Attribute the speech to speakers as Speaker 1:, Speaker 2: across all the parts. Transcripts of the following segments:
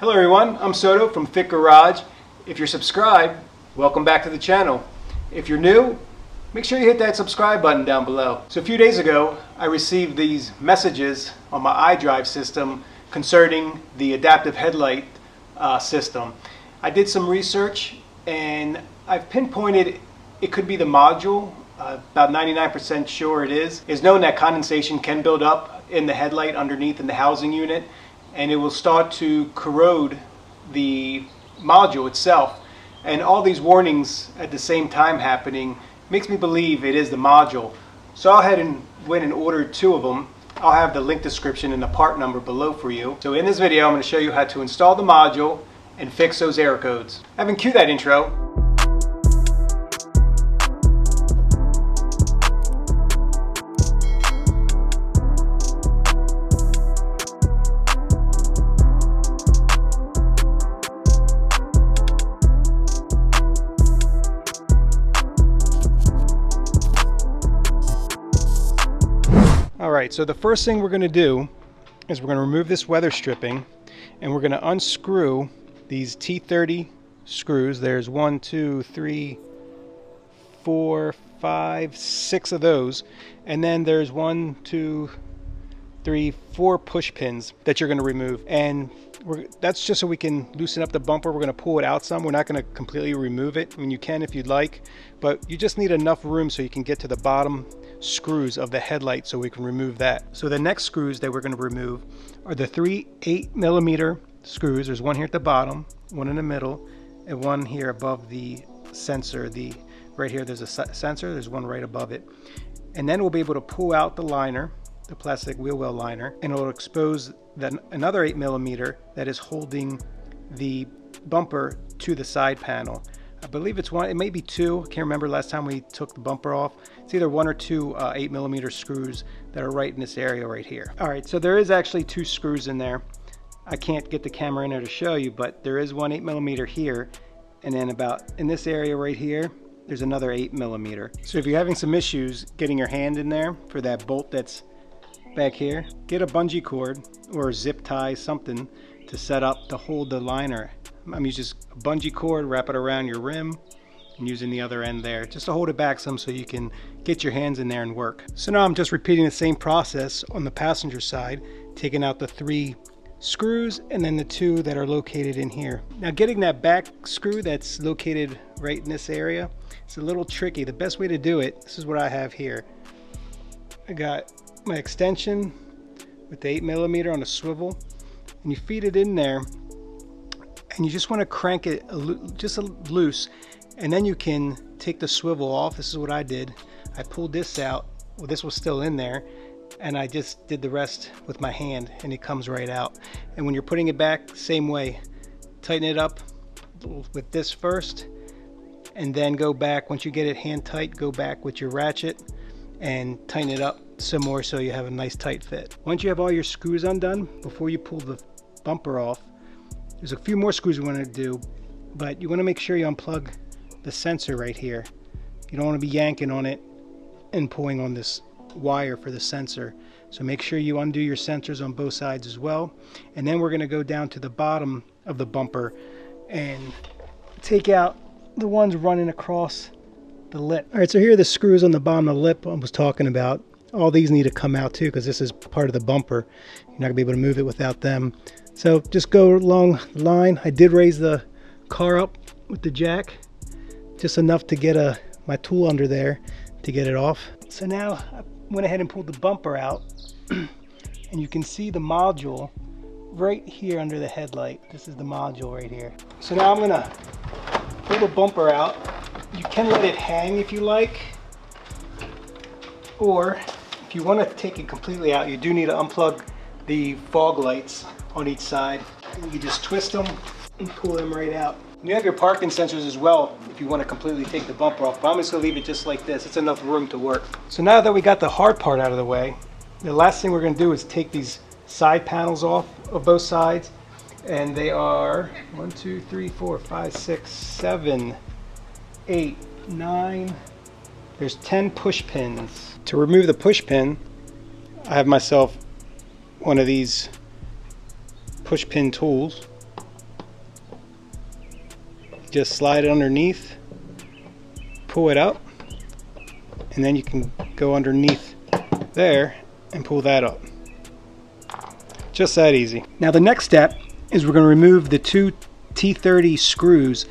Speaker 1: Hello everyone, I'm Soto from Fit Garage. If you're subscribed, welcome back to the channel. If you're new, make sure you hit that subscribe button down below. So a few days ago, I received these messages on my iDrive system concerning the adaptive headlight system. I did some research and I've pinpointed it could be the module. About 99% sure it is. It's known that condensation can build up in the headlight underneath in the housing unit, and it will start to corrode the module itself. And all these warnings at the same time happening makes me believe it is the module. So I went and ordered 2 of them. I'll have the link description and the part number below for you. So in this video I'm going to show you how to install the module and fix those error codes. I haven't cued that intro. Alright, so the first thing we're going to do is we're going to remove this weather stripping and we're going to unscrew these T30 screws. There's 1, 2, 3, 4, 5, 6 of those, and then there's 1, 2, 3, 4 push pins that you're going to remove, and that's just so we can loosen up the bumper. We're going to pull it out some. We're not going to completely remove it. I mean, you can if you'd like, but you just need enough room so you can get to the bottom screws of the headlight so we can remove that. So the next screws that we're going to remove are the 3 8mm screws. There's one here at the bottom, one in the middle, and one here above the sensor. Right here there's a sensor, there's one right above it. And then we'll be able to pull out the liner, the plastic wheel well liner, and it'll expose another 8mm that is holding the bumper to the side panel. I believe it's one, it may be 2, I can't remember last time we took the bumper off. It's either 1 or 2 8mm screws that are right in this area right here. Alright, so there is actually 2 screws in there. I can't get the camera in there to show you, but there is one 8mm here, and then about in this area right here, there's another 8mm. So if you're having some issues getting your hand in there for that bolt that's back here, get a bungee cord or a zip tie, something to set up to hold the liner. I'm using just a bungee cord, wrap it around your rim, and using the other end there just to hold it back some so you can get your hands in there and work. So now I'm just repeating the same process on the passenger side, taking out the 3 screws and then the 2 that are located in here. Now getting that back screw that's located right in this area, it's a little tricky. The best way to do it, this is what I have here. I got my extension with the 8mm on a swivel, and you feed it in there and you just want to crank it just loose, and then you can take the swivel off. This is what I did. I pulled this out. Well, this was still in there, and I just did the rest with my hand, and it comes right out. And when you're putting it back, same way, tighten it up with this first, and then go back. Once you get it hand tight, go back with your ratchet and tighten it up some more so you have a nice tight fit. Once you have all your screws undone, before you pull the bumper off, there's a few more screws we want to do, but you want to make sure you unplug the sensor right here. You don't want to be yanking on it and pulling on this wire for the sensor. So make sure you undo your sensors on both sides as well. And then we're going to go down to the bottom of the bumper and take out the ones running across the lip. Alright, so here are the screws on the bottom of the lip I was talking about. All these need to come out too because this is part of the bumper. You're not going to be able to move it without them. So just go along the line. I did raise the car up with the jack, just enough to get my tool under there to get it off. So now I went ahead and pulled the bumper out, and you can see the module right here under the headlight. This is the module right here. So now I'm gonna pull the bumper out. You can let it hang if you like, or if you want to take it completely out, you do need to unplug the fog lights on each side. And you just twist them and pull them right out. You have your parking sensors as well if you want to completely take the bumper off, but I'm just going to leave it just like this. It's enough room to work. So now that we got the hard part out of the way, the last thing we're going to do is take these side panels off of both sides, and they are 1, 2, 3, 4, 5, 6, 7, 8, 9. There's 10 push pins. To remove the push pin, I have myself one of these push pin tools. Just slide it underneath, pull it up, and then you can go underneath there and pull that up. Just that easy. Now the next step is we're going to remove the two T30 screws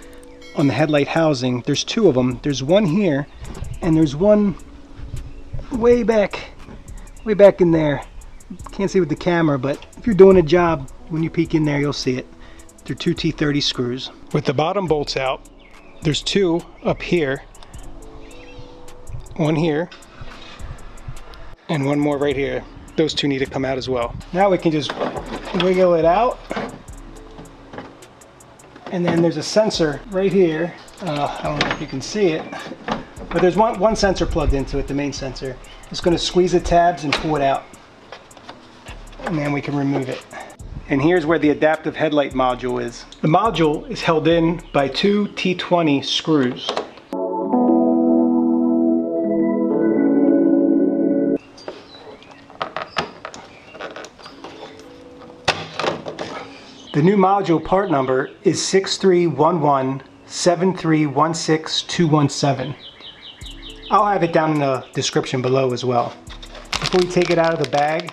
Speaker 1: on the headlight housing. There's two of them. There's one here and there's one way back in there. Can't see with the camera, but if you're doing a job, when you peek in there you'll see it. They're two T30 screws. With the bottom bolts out, there's two up here, one here, and one more right here. Those two need to come out as well. Now we can just wiggle it out. And then there's a sensor right here. I don't know if you can see it, but there's one sensor plugged into it, the main sensor. It's going to squeeze the tabs and pull it out. And then we can remove it. And here's where the adaptive headlight module is. The module is held in by two T20 screws. The new module part number is 6311-7316217. I'll have it down in the description below as well. Before you take it out of the bag,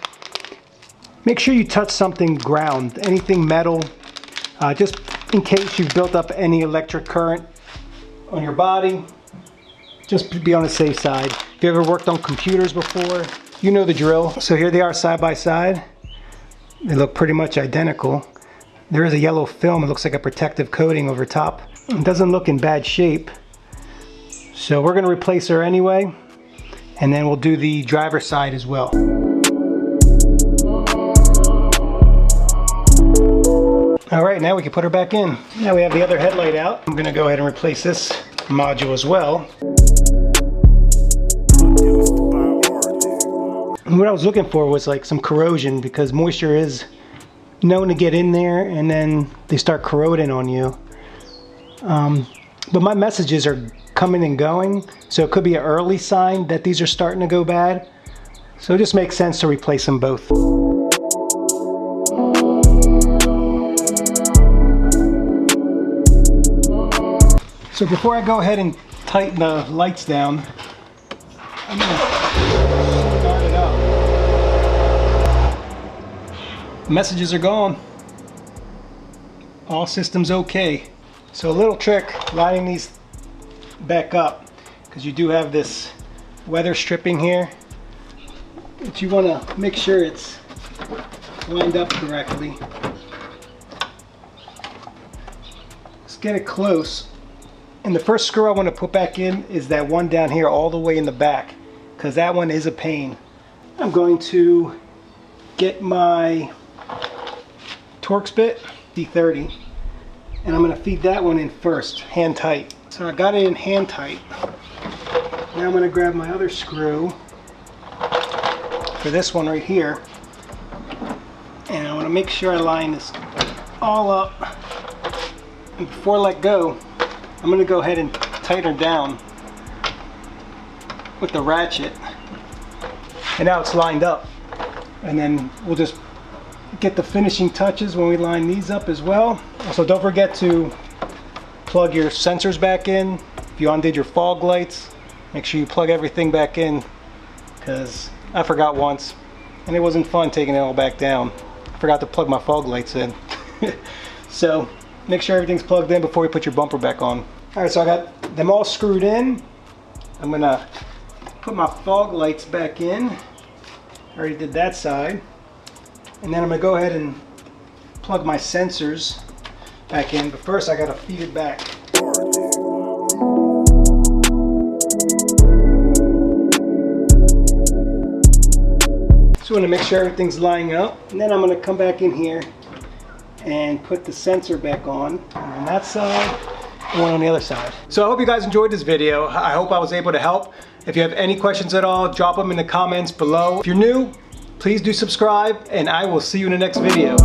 Speaker 1: make sure you touch something ground, anything metal, just in case you've built up any electric current on your body, just to be on the safe side. If you ever worked on computers before, you know the drill. So here they are side by side. They look pretty much identical. There is a yellow film, it looks like a protective coating over top. It doesn't look in bad shape. So we're going to replace her anyway, and then we'll do the driver's side as well. Alright, now we can put her back in. Now we have the other headlight out. I'm going to go ahead and replace this module as well. And what I was looking for was like some corrosion, because moisture is known to get in there and then they start corroding on you. But my messages are coming and going, so it could be an early sign that these are starting to go bad. So it just makes sense to replace them both. So before I go ahead and tighten the lights down, I'm going to start it up. Messages are gone. All systems okay. So a little trick lining these back up, because you do have this weather stripping here, but you want to make sure it's lined up correctly. Let's get it close. And the first screw I want to put back in is that one down here all the way in the back, because that one is a pain. I'm going to get my Torx bit, T30, and I'm going to feed that one in first, hand tight. So I got it in hand tight. Now I'm going to grab my other screw for this one right here, and I want to make sure I line this all up. And before I let go, I'm going to go ahead and tighten her down with the ratchet. And now it's lined up. And then we'll just get the finishing touches when we line these up as well. Also, don't forget to plug your sensors back in. If you undid your fog lights, make sure you plug everything back in, because I forgot once and it wasn't fun taking it all back down. I forgot to plug my fog lights in. So make sure everything's plugged in before you put your bumper back on. Alright, so I got them all screwed in. I'm going to put my fog lights back in. I already did that side. And then I'm going to go ahead and plug my sensors back in. But first I got to feed it back. So I'm going to make sure everything's lining up. And then I'm going to come back in here and put the sensor back on that side and one on the other side. So I hope you guys enjoyed this video. I hope I was able to help. If you have any questions at all, drop them in the comments below. If you're new, please do subscribe, and I will see you in the next video.